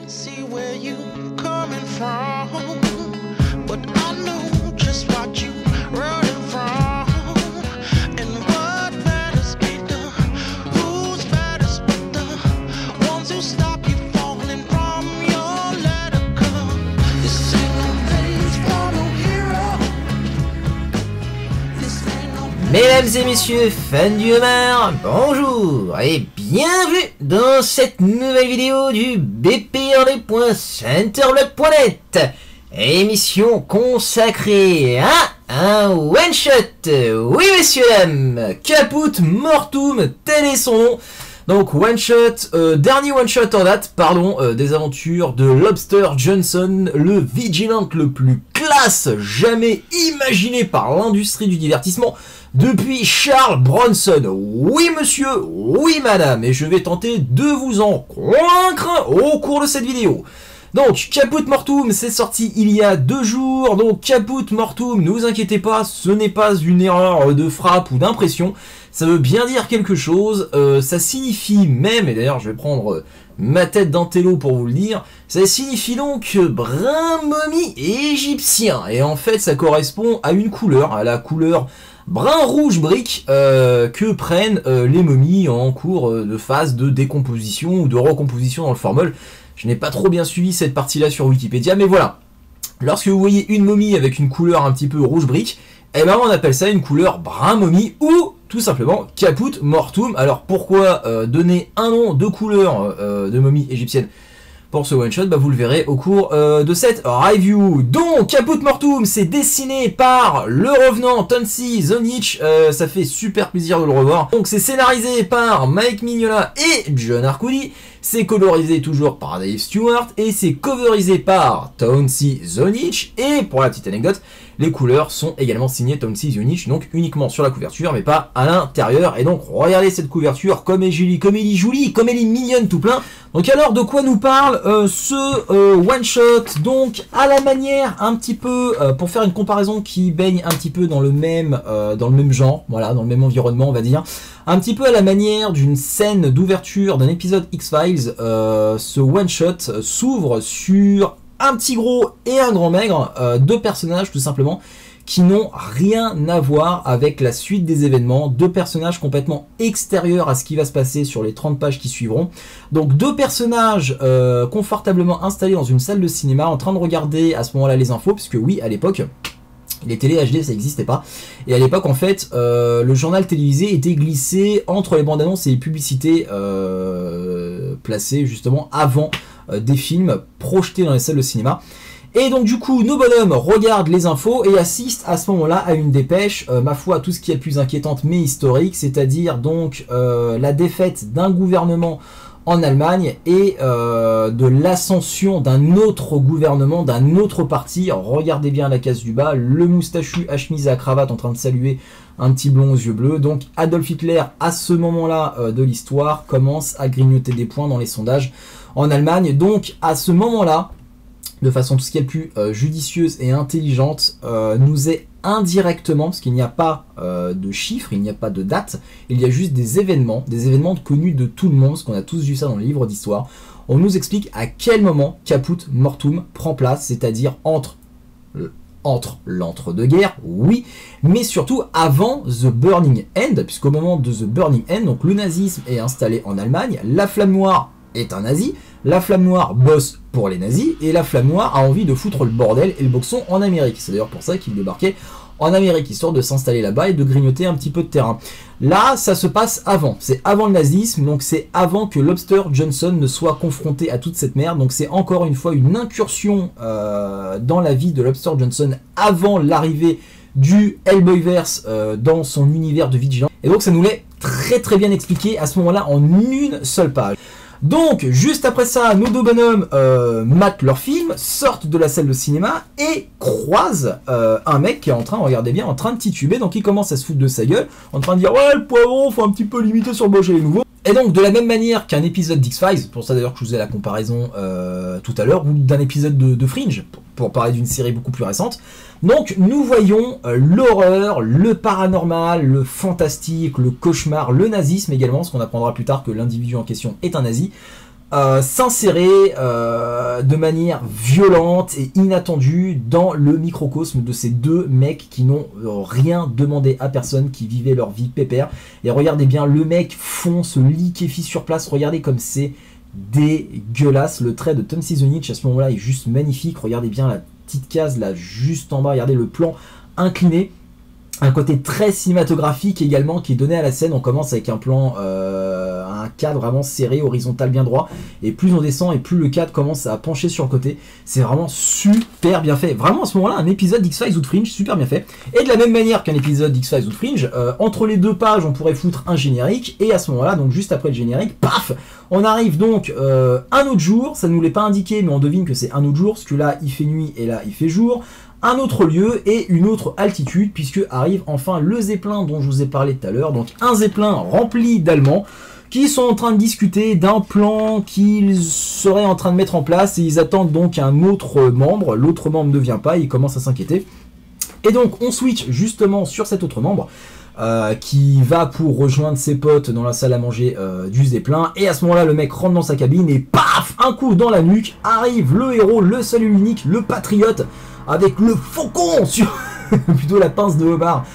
See where you coming from, but I know just what you running from, and what matters ain't the who's matters, but the ones who stop you falling from your ladder. This ain't no place for no hero. This ain't no. Mesdames et messieurs, fans du Homard, bonjour et bienvenue dans cette nouvelle vidéo du bprd.centerblock.net, émission consacrée à un one-shot. Oui messieurs dames, Caput Mortuum, tel est son nom. Donc one-shot, dernier one-shot en date, des aventures de Lobster Johnson, le vigilante le plus classe jamais imaginé par l'industrie du divertissement depuis Charles Bronson. Oui monsieur, oui madame, et je vais tenter de vous en convaincre au cours de cette vidéo. Donc, Caput Mortuum, c'est sorti il y a 2 jours, donc Caput Mortuum, ne vous inquiétez pas, ce n'est pas une erreur de frappe ou d'impression, ça veut bien dire quelque chose, ça signifie même, et d'ailleurs je vais prendre ma tête d'intello pour vous le dire, ça signifie donc brun momie égyptien, et en fait ça correspond à une couleur, à la couleur brun rouge brique que prennent les momies en cours de phase de décomposition ou de recomposition dans le formol. Je n'ai pas trop bien suivi cette partie-là sur Wikipédia, mais voilà. Lorsque vous voyez une momie avec une couleur un petit peu rouge brique, eh ben on appelle ça une couleur brun momie ou tout simplement Caput Mortuum. Alors pourquoi donner un nom de couleur de momie égyptienne pour ce one-shot, bah vous le verrez au cours de cette review. Donc, Caput Mortuum, c'est dessiné par le revenant Tonci Zonich, ça fait super plaisir de le revoir. Donc, c'est scénarisé par Mike Mignola et John Arcudi, c'est colorisé toujours par Dave Stewart, et c'est coverisé par Tonci Zonich, et pour la petite anecdote, les couleurs sont également signées Tonci Zonich, donc uniquement sur la couverture, mais pas à l'intérieur. Et donc, regardez cette couverture, comme elle est jolie, comme elle est mignonne tout plein. Donc alors, de quoi nous parle ce one-shot? Donc, à la manière un petit peu, pour faire une comparaison qui baigne un petit peu dans le même genre, voilà, dans le même environnement, on va dire, un petit peu à la manière d'une scène d'ouverture d'un épisode X-Files, ce one-shot s'ouvre sur un petit gros et un grand maigre, 2 personnages tout simplement, qui n'ont rien à voir avec la suite des événements, 2 personnages complètement extérieurs à ce qui va se passer sur les 30 pages qui suivront. Donc 2 personnages confortablement installés dans une salle de cinéma en train de regarder à ce moment-là les infos, puisque oui, à l'époque, les télé HD ça n'existait pas, et à l'époque en fait le journal télévisé était glissé entre les bandes annonces et les publicités placées justement avant des films projetés dans les salles de cinéma. Et donc du coup nos bonhommes regardent les infos et assistent à ce moment là à une dépêche, ma foi tout ce qui est plus inquiétante mais historique, c'est-à-dire donc la défaite d'un gouvernement en Allemagne et de l'ascension d'un autre gouvernement, d'un autre parti. Regardez bien la case du bas, le moustachu à chemise et à cravate en train de saluer un petit blond aux yeux bleus. Donc Adolf Hitler à ce moment-là de l'histoire commence à grignoter des points dans les sondages en Allemagne. Donc à ce moment-là, de façon tout ce qui est le plus judicieuse et intelligente, nous est indirectement, parce qu'il n'y a pas de chiffres, il n'y a pas de date, il y a juste des événements connus de tout le monde, parce qu'on a tous vu ça dans le livre d'histoire. On nous explique à quel moment Caput Mortuum prend place, c'est-à-dire entre l'entre-deux-guerres, oui, mais surtout avant The Burning End, puisqu'au moment de The Burning End, donc le nazisme est installé en Allemagne, la Flamme Noire est un nazi, la Flamme Noire bosse pour les nazis, et la Flamme Noire a envie de foutre le bordel et le boxon en Amérique. C'est d'ailleurs pour ça qu'il débarquait en Amérique, histoire de s'installer là-bas et de grignoter un petit peu de terrain. Là, ça se passe avant, c'est avant le nazisme, donc c'est avant que Lobster Johnson ne soit confronté à toute cette merde, donc c'est encore une fois une incursion dans la vie de Lobster Johnson avant l'arrivée du Hellboyverse dans son univers de vigilant. Et donc ça nous l'est très très bien expliqué à ce moment-là en une seule page. Donc, juste après ça, nos 2 bonhommes matent leur film, sortent de la salle de cinéma et croisent un mec qui est en train, regardez bien, en train de tituber. Donc, il commence à se foutre de sa gueule, en train de dire « Ouais, le poivron, faut un petit peu limiter sur le bochet les nouveaux ». Et donc, de la même manière qu'un épisode d'X-Files, pour ça d'ailleurs que je vous faisais la comparaison tout à l'heure, ou d'un épisode de Fringe, pour parler d'une série beaucoup plus récente, donc nous voyons l'horreur, le paranormal, le fantastique, le cauchemar, le nazisme également, parce qu'on apprendra plus tard que l'individu en question est un nazi, s'insérer de manière violente et inattendue dans le microcosme de ces deux mecs qui n'ont rien demandé à personne, qui vivaient leur vie pépère. Et regardez bien, le mec fonce, liquéfie sur place, regardez comme c'est dégueulasse. Le trait de Tom Sizonich à ce moment-là est juste magnifique. Regardez bien la petite case là juste en bas, regardez le plan incliné. Un côté très cinématographique également qui est donné à la scène. On commence avec un plan, un cadre vraiment serré, horizontal bien droit, et plus on descend et plus le cadre commence à pencher sur le côté. C'est vraiment super bien fait. Vraiment à ce moment-là, un épisode d'X-Files ou de Fringe super bien fait. Et de la même manière qu'un épisode d'X-Files ou de Fringe, entre les deux pages on pourrait foutre un générique, et à ce moment-là, donc juste après le générique, paf, on arrive donc un autre jour. Ça ne nous l'est pas indiqué, mais on devine que c'est un autre jour, parce que là il fait nuit et là il fait jour. Un autre lieu et une autre altitude, puisque arrive enfin le zeppelin dont je vous ai parlé tout à l'heure. Donc un zeppelin rempli d'Allemands qui sont en train de discuter d'un plan qu'ils seraient en train de mettre en place, et ils attendent donc un autre membre. L'autre membre ne vient pas, ils commencent à s'inquiéter. Et donc on switch justement sur cet autre membre qui va pour rejoindre ses potes dans la salle à manger du zeppelin. Et à ce moment-là, le mec rentre dans sa cabine et paf, un coup dans la nuque, arrive le héros, le seul et l'unique, le patriote, avec le faucon sur plutôt la pince de homard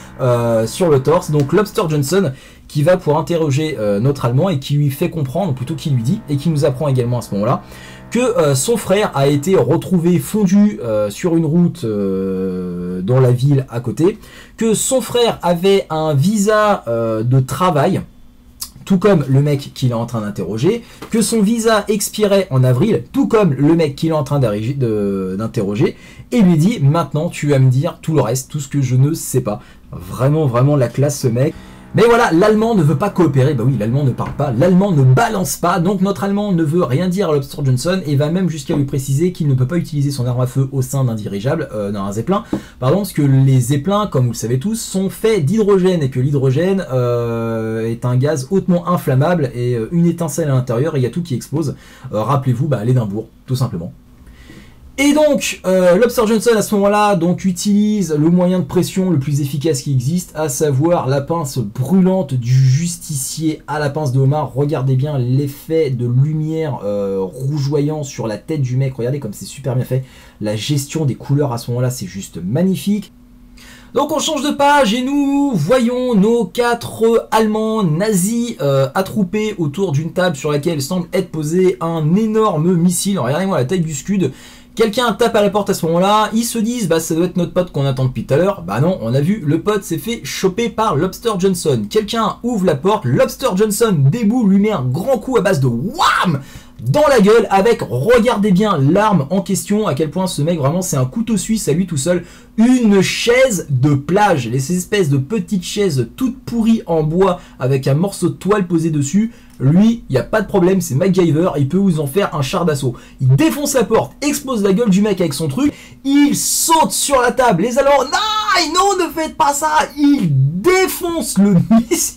sur le torse. Donc Lobster Johnson qui va pour interroger notre Allemand et qui lui fait comprendre, plutôt qui lui dit, et qui nous apprend également à ce moment-là, que son frère a été retrouvé fondu sur une route dans la ville à côté, que son frère avait un visa de travail, tout comme le mec qu'il est en train d'interroger, que son visa expirait en avril, tout comme le mec qu'il est en train d'interroger, et lui dit, maintenant tu vas me dire tout le reste, tout ce que je ne sais pas. Vraiment, vraiment la classe ce mec. Mais voilà, l'Allemand ne veut pas coopérer, bah oui, l'Allemand ne parle pas, l'Allemand ne balance pas, donc notre Allemand ne veut rien dire à Lobster Johnson, et va même jusqu'à lui préciser qu'il ne peut pas utiliser son arme à feu au sein d'un dirigeable, d'un zeppelin, pardon, parce que les zeppelins, comme vous le savez tous, sont faits d'hydrogène, et que l'hydrogène est un gaz hautement inflammable, et une étincelle à l'intérieur, et il y a tout qui explose. Rappelez-vous, bah, l'Édimbourg, tout simplement. Et donc, Lobster Johnson à ce moment-là donc utilise le moyen de pression le plus efficace qui existe, à savoir la pince brûlante du justicier à la pince de homard. Regardez bien l'effet de lumière rougeoyant sur la tête du mec, regardez comme c'est super bien fait. La gestion des couleurs à ce moment-là, c'est juste magnifique. Donc on change de page et nous voyons nos 4 Allemands nazis attroupés autour d'une table sur laquelle semble être posé un énorme missile. Regardez-moi la taille du scud. Quelqu'un tape à la porte à ce moment-là, ils se disent bah ça doit être notre pote qu'on attend depuis tout à l'heure. Bah non, on a vu, le pote s'est fait choper par Lobster Johnson. Quelqu'un ouvre la porte, Lobster Johnson déboule, lui met un grand coup à base de wham dans la gueule avec, regardez bien l'arme en question, à quel point ce mec vraiment c'est un couteau suisse à lui tout seul, une chaise de plage, ces espèces de petites chaises toutes pourries en bois avec un morceau de toile posé dessus. Lui, il n'y a pas de problème, c'est MacGyver, il peut vous en faire un char d'assaut. Il défonce la porte, explose la gueule du mec avec son truc, il saute sur la table, les Allemands, non, ne faites pas ça, il défonce le missile.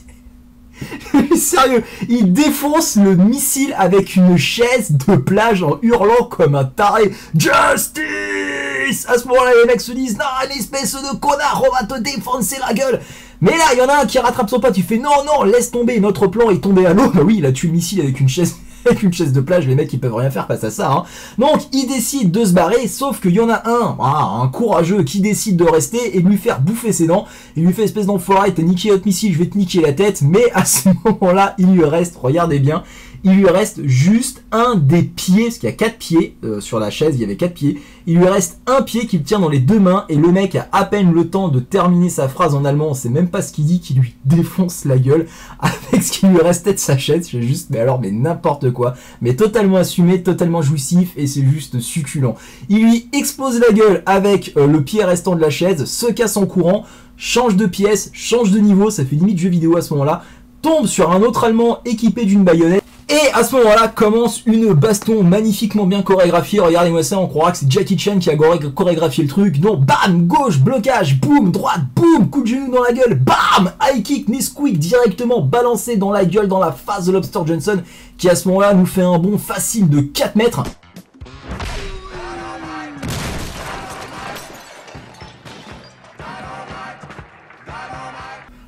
Sérieux, il défonce le missile avec une chaise de plage en hurlant comme un taré. Justice! À ce moment-là, les mecs se disent, non, l'espèce de connard, on va te défoncer la gueule. Mais là, il y en a un qui rattrape son pote, il fait, non, laisse tomber, notre plan est tombé à l'eau. Bah oui, il a tué le missile avec une chaise. Avec une chaise de plage, les mecs ils peuvent rien faire face à ça, hein. Donc il décide de se barrer, sauf qu'il y en a un courageux qui décide de rester et de lui faire bouffer ses dents. Il lui fait espèce d'enfoiré, t'as niqué notre missile, je vais te niquer la tête. Mais à ce moment-là, il lui reste, regardez bien, il lui reste juste un des pieds, parce qu'il y a 4 pieds sur la chaise, il y avait 4 pieds. Il lui reste un pied qu'il tient dans les 2 mains et le mec a à peine le temps de terminer sa phrase en allemand, on sait même pas ce qu'il dit, qui lui défonce la gueule avec ce qui lui restait de sa chaise. Je fais juste, mais n'importe quoi, mais totalement assumé, totalement jouissif et c'est juste succulent. Il lui explose la gueule avec le pied restant de la chaise, se casse en courant, change de pièce, change de niveau, ça fait limite jeu vidéo à ce moment-là, tombe sur un autre Allemand équipé d'une baïonnette. Et à ce moment-là commence une baston magnifiquement bien chorégraphiée. Regardez-moi ça, on croira que c'est Jackie Chan qui a chorégraphié le truc. Non, bam, gauche, blocage, boum, droite, boum, coup de genou dans la gueule, bam, high kick, knee squeak directement balancé dans la gueule, dans la face de Lobster Johnson, qui à ce moment-là nous fait un bond facile de 4 mètres.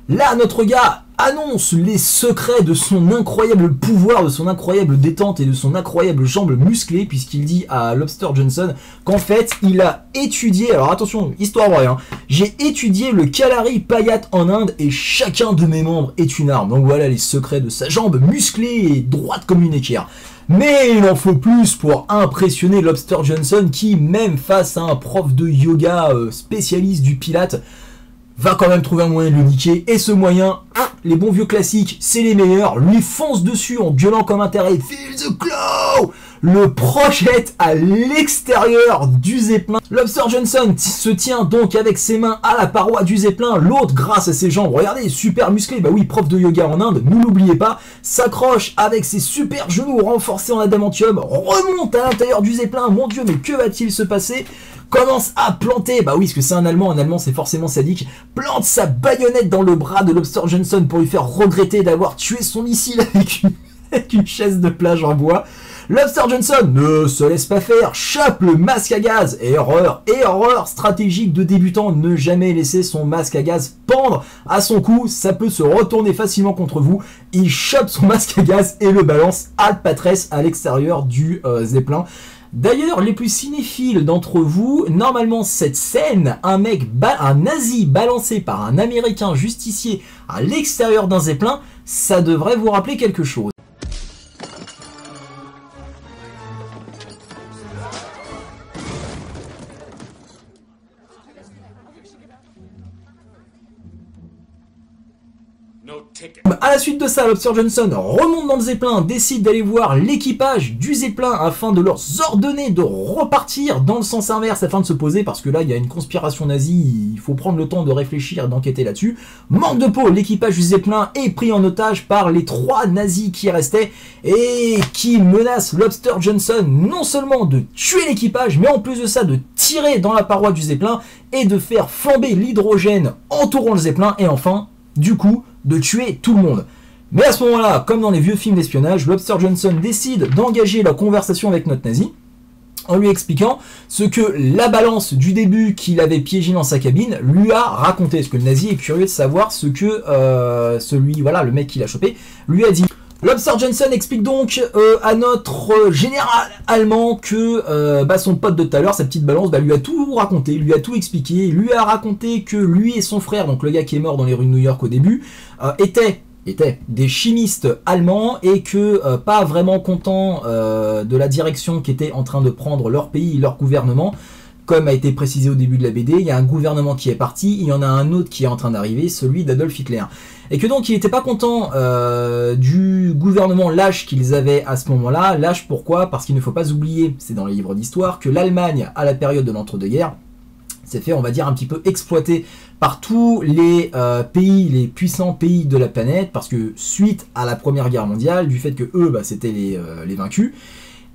Là, notre gars annonce les secrets de son incroyable pouvoir, de son incroyable détente et de son incroyable jambe musclée, puisqu'il dit à Lobster Johnson qu'en fait il a étudié, alors attention, histoire vraie, hein, j'ai étudié le Kalari Payat en Inde et chacun de mes membres est une arme. Donc voilà les secrets de sa jambe musclée et droite comme une équerre. Mais il en faut plus pour impressionner Lobster Johnson qui, même face à un prof de yoga spécialiste du pilate, va quand même trouver un moyen de le niquer. Et ce moyen, les bons vieux classiques, c'est les meilleurs, lui fonce dessus en gueulant comme un taré, Feel the claw, le projette à l'extérieur du zeppelin. Lobster Johnson se tient donc avec ses mains à la paroi du zeppelin, l'autre grâce à ses jambes, regardez, super musclé, bah oui, prof de yoga en Inde, ne l'oubliez pas, s'accroche avec ses super genoux renforcés en adamantium, remonte à l'intérieur du zeppelin, mon dieu, mais que va-t-il se passer? Commence à planter, bah oui, parce que c'est un Allemand c'est forcément sadique, plante sa baïonnette dans le bras de Lobster Johnson pour lui faire regretter d'avoir tué son missile avec une chaise de plage en bois. Lobster Johnson ne se laisse pas faire, chope le masque à gaz, erreur stratégique de débutant, ne jamais laisser son masque à gaz pendre à son cou, ça peut se retourner facilement contre vous. Il chope son masque à gaz et le balance à patresse à l'extérieur du zeppelin. D'ailleurs, les plus cinéphiles d'entre vous, normalement cette scène, un nazi balancé par un américain justicier à l'extérieur d'un zeppelin, ça devrait vous rappeler quelque chose. À la suite de ça, Lobster Johnson remonte dans le zeppelin, décide d'aller voir l'équipage du zeppelin afin de leur ordonner de repartir dans le sens inverse afin de se poser, parce que là il y a une conspiration nazie, il faut prendre le temps de réfléchir et d'enquêter là-dessus. Manque de peau, l'équipage du zeppelin est pris en otage par les 3 nazis qui restaient et qui menacent Lobster Johnson non seulement de tuer l'équipage, mais en plus de ça de tirer dans la paroi du zeppelin et de faire flamber l'hydrogène entourant le zeppelin et enfin, du coup, de tuer tout le monde. Mais à ce moment-là, comme dans les vieux films d'espionnage, Lobster Johnson décide d'engager la conversation avec notre nazi en lui expliquant ce que la balance du début qu'il avait piégé dans sa cabine lui a raconté. Parce que le nazi est curieux de savoir ce que le mec qui l'a chopé, lui a dit. Lobster Johnson explique donc à notre général allemand que son pote de tout à l'heure, sa petite balance, lui a tout raconté, lui a tout expliqué, lui a raconté que lui et son frère, donc le gars qui est mort dans les rues de New York au début, étaient des chimistes allemands et que pas vraiment contents de la direction qu'était en train de prendre leur pays, leur gouvernement. Comme a été précisé au début de la BD, il y a un gouvernement qui est parti, il y en a un autre qui est en train d'arriver, celui d'Adolf Hitler. Et que donc il n'était pas content du gouvernement lâche qu'ils avaient à ce moment-là. Lâche pourquoi? Parce qu'il ne faut pas oublier, c'est dans les livres d'histoire, que l'Allemagne, à la période de l'entre-deux-guerres, s'est fait, on va dire, un petit peu exploiter par tous les pays, les puissants pays de la planète, parce que suite à la Première Guerre mondiale, du fait que eux, c'était les vaincus,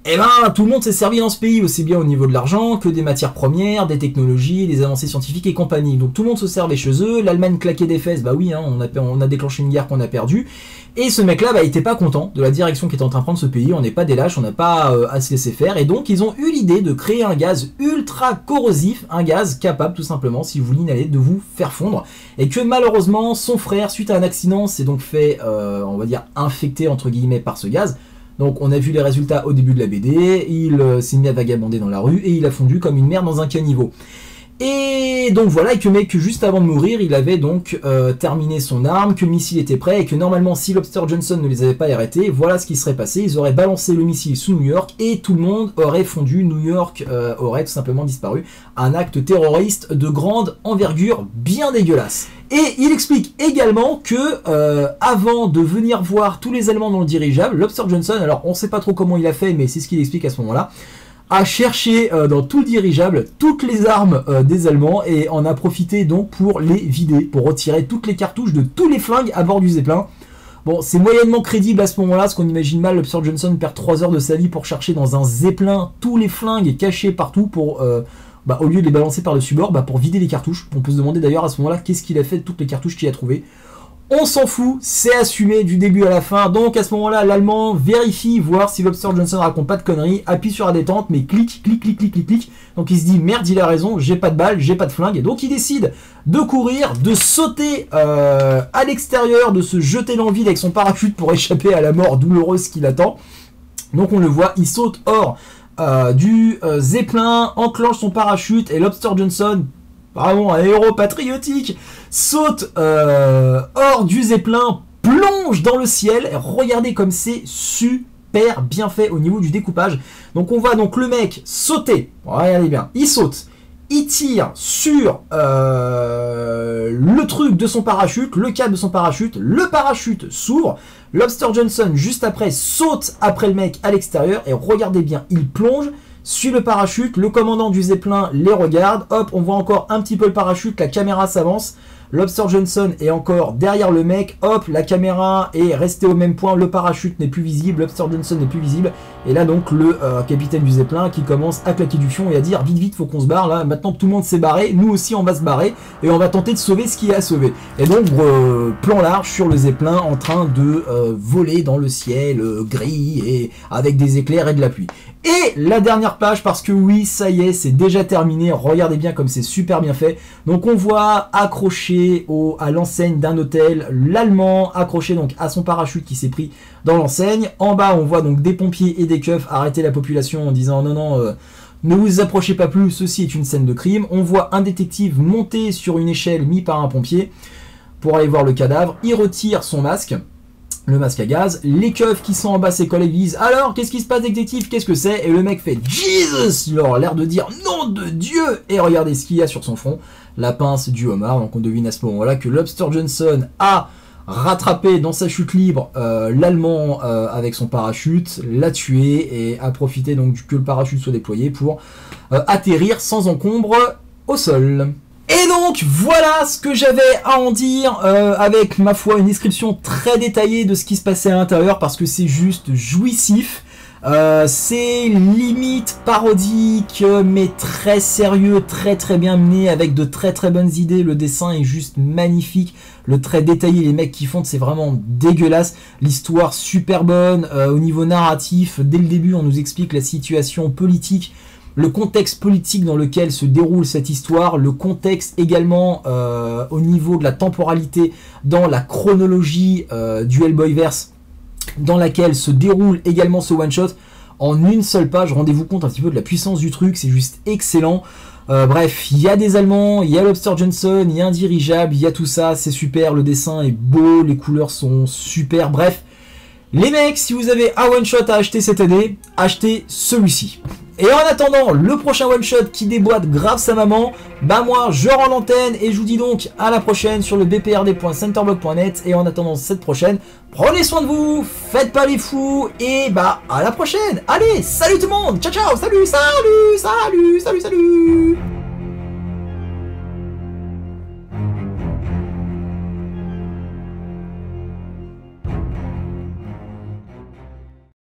et tout le monde s'est servi dans ce pays, aussi bien au niveau de l'argent que des matières premières, des technologies, des avancées scientifiques et compagnie. Donc tout le monde se servait chez eux, l'Allemagne claquait des fesses, oui, hein, on a déclenché une guerre qu'on a perdue. Et ce mec-là, était pas content de la direction qui était en train de prendre ce pays, on n'est pas des lâches, on n'a pas à se laisser faire. Et donc ils ont eu l'idée de créer un gaz ultra corrosif, un gaz capable tout simplement, si vous l'inhalez, de vous faire fondre. Et que malheureusement, son frère, suite à un accident, s'est donc fait, on va dire, infecté entre guillemets par ce gaz. Donc on a vu les résultats au début de la BD, il s'est mis à vagabonder dans la rue et il a fondu comme une merde dans un caniveau. Et donc voilà, et que mec, juste avant de mourir, il avait donc terminé son arme, que le missile était prêt et que normalement si Lobster Johnson ne les avait pas arrêtés, voilà ce qui serait passé, ils auraient balancé le missile sous New York et tout le monde aurait fondu, New York aurait tout simplement disparu. Un acte terroriste de grande envergure, bien dégueulasse. Et il explique également que avant de venir voir tous les Allemands dans le dirigeable, Lobster Johnson, alors on sait pas trop comment il a fait, mais c'est ce qu'il explique à ce moment-là, a cherché dans tout le dirigeable toutes les armes des Allemands et en a profité donc pour les vider, pour retirer toutes les cartouches de tous les flingues à bord du zeppelin. Bon, c'est moyennement crédible à ce moment-là, parce qu'on imagine mal Lobster Johnson perd 3 heures de sa vie pour chercher dans un zeppelin tous les flingues cachés partout pour... au lieu de les balancer par-dessus bord, pour vider les cartouches. On peut se demander d'ailleurs à ce moment-là qu'est-ce qu'il a fait de toutes les cartouches qu'il a trouvées. On s'en fout, c'est assumé du début à la fin. Donc à ce moment-là, l'Allemand vérifie, voir si Lobster Johnson raconte pas de conneries, appuie sur la détente, mais clique. Donc il se dit merde, il a raison, j'ai pas de balle, j'ai pas de flingue. Et donc il décide de courir, de sauter à l'extérieur, de se jeter dans le vide avec son parachute pour échapper à la mort douloureuse qui l'attend. Donc on le voit, il saute hors du Zeppelin, enclenche son parachute et Lobster Johnson, vraiment un héros patriotique, saute hors du Zeppelin, plonge dans le ciel. Et regardez comme c'est super bien fait au niveau du découpage. Donc on voit donc le mec sauter, regardez bien, il saute, il tire sur le truc de son parachute, le câble de son parachute, le parachute s'ouvre, Lobster Johnson juste après saute après le mec à l'extérieur et regardez bien, il plonge, suit le parachute, le commandant du Zeppelin les regarde, hop, on voit encore un petit peu le parachute, la caméra s'avance, Lobster Johnson est encore derrière le mec, hop, la caméra est restée au même point, le parachute n'est plus visible, Lobster Johnson n'est plus visible, et là donc le capitaine du Zeppelin qui commence à claquer du fion et à dire vite, faut qu'on se barre là, maintenant que tout le monde s'est barré, nous aussi on va se barrer, et on va tenter de sauver ce qui est à sauver. Et donc plan large sur le Zeppelin en train de voler dans le ciel gris et avec des éclairs et de la pluie. Et la dernière page, parce que oui, ça y est, c'est déjà terminé, regardez bien comme c'est super bien fait. Donc on voit accroché à l'enseigne d'un hôtel, l'Allemand accroché donc à son parachute qui s'est pris dans l'enseigne. En bas, on voit donc des pompiers et des keufs arrêter la population en disant non, ne vous approchez pas plus, ceci est une scène de crime. On voit un détective monter sur une échelle mis par un pompier pour aller voir le cadavre. Il retire son masque. Le masque à gaz, les keufs qui sont en bas ses collègues disent alors qu'est-ce qui se passe détective, qu'est-ce que c'est, et le mec fait Jesus, il aura l'air de dire nom de Dieu, et regardez ce qu'il y a sur son front, la pince du homard. Donc on devine à ce moment-là que Lobster Johnson a rattrapé dans sa chute libre l'Allemand avec son parachute, l'a tué et a profité donc que le parachute soit déployé pour atterrir sans encombre au sol. Et donc voilà ce que j'avais à en dire avec ma foi une description très détaillée de ce qui se passait à l'intérieur parce que c'est juste jouissif. C'est limite parodique mais très sérieux, très bien mené avec de très bonnes idées. Le dessin est juste magnifique, le trait détaillé, les mecs qui font c'est vraiment dégueulasse. L'histoire super bonne au niveau narratif. Dès le début on nous explique la situation politique, le contexte politique dans lequel se déroule cette histoire, le contexte également au niveau de la temporalité dans la chronologie du Hellboyverse dans laquelle se déroule également ce one-shot en une seule page. Rendez-vous compte un petit peu de la puissance du truc, c'est juste excellent. Bref, il y a des Allemands, il y a Lobster Johnson, il y a un dirigeable, il y a tout ça, c'est super, le dessin est beau, les couleurs sont super, bref. Les mecs, si vous avez un one-shot à acheter cette année, achetez celui-ci. Et en attendant le prochain one-shot qui déboîte grave sa maman, bah moi je rends l'antenne et je vous dis donc à la prochaine sur le bprd.centerblog.net. Et en attendant cette prochaine, prenez soin de vous, faites pas les fous et bah à la prochaine. Allez, salut tout le monde, ciao ciao, salut.